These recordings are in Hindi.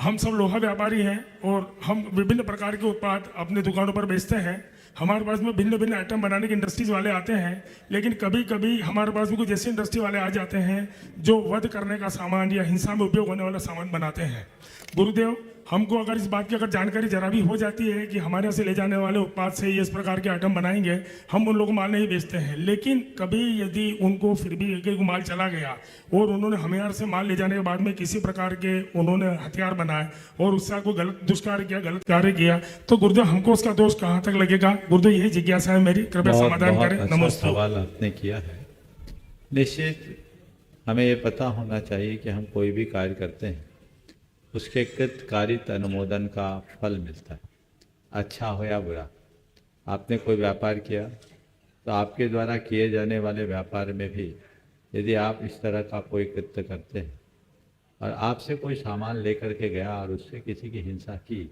हम सब लोहा व्यापारी हैं और हम विभिन्न प्रकार के उत्पाद अपनी दुकानों पर बेचते हैं। हमारे पास में भिन्न भिन्न आइटम बनाने के इंडस्ट्रीज वाले आते हैं, लेकिन कभी कभी हमारे पास में कुछ ऐसी इंडस्ट्री वाले आ जाते हैं जो वध करने का सामान या हिंसा में उपयोग होने वाला सामान बनाते हैं। गुरुदेव, हमको अगर इस बात की अगर जानकारी जरा भी हो जाती है कि हमारे यहाँ से ले जाने वाले उत्पाद से ये इस प्रकार के आइटम बनाएंगे, हम उन लोगों को माल नहीं बेचते हैं। लेकिन कभी यदि उनको फिर भी एक माल चला गया और उन्होंने हमें यहाँ से माल ले जाने के बाद में किसी प्रकार के उन्होंने हथियार बनाए और उससे कोई गलत दुष्कार्य किया, गलत कार्य किया, तो गुरुदेव हमको उसका दोष कहाँ तक लगेगा? गुरुदेव यही जिज्ञासा है मेरी, कृपया समाधान करें। नमस्ते। सवाल आपने किया है। निश्चित हमें ये पता होना चाहिए कि हम कोई भी कार्य करते हैं उसके कृतकारित अनुमोदन का फल मिलता है, अच्छा हो या बुरा। आपने कोई व्यापार किया तो आपके द्वारा किए जाने वाले व्यापार में भी यदि आप इस तरह का कोई कृत्य करते हैं और आपसे कोई सामान लेकर के गया और उससे किसी की हिंसा की,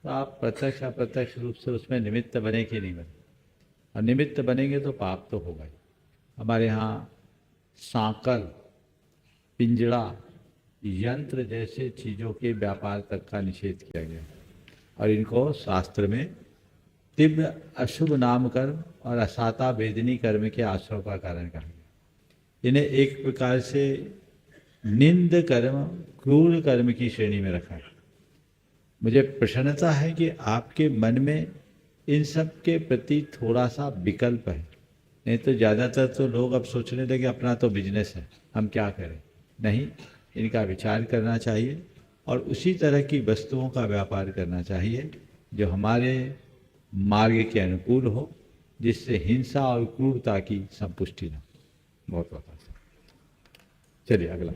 तो आप प्रत्यक्ष अप्रत्यक्ष रूप से उसमें निमित्त बने कि नहीं बने। और निमित्त बनेंगे तो पाप तो होगा ही। हमारे यहाँ सांकर, पिंजड़ा, यंत्र जैसे चीज़ों के व्यापार तक का निषेध किया गया और इनको शास्त्र में तीव्र अशुभ नाम कर्म और असाता वेदनी कर्म के आश्रय का कारण कहा गया। इन्हें एक प्रकार से निंद कर्म, क्रूर कर्म की श्रेणी में रखा है। मुझे प्रसन्नता है कि आपके मन में इन सब के प्रति थोड़ा सा विकल्प है, नहीं तो ज़्यादातर तो लोग अब सोचने लगे अपना तो बिजनेस है, हम क्या करें। नहीं, इनका विचार करना चाहिए और उसी तरह की वस्तुओं का व्यापार करना चाहिए जो हमारे मार्ग के अनुकूल हो, जिससे हिंसा और क्रूरता की संपुष्टि न हो। बहुत बहुत चलिए अगला।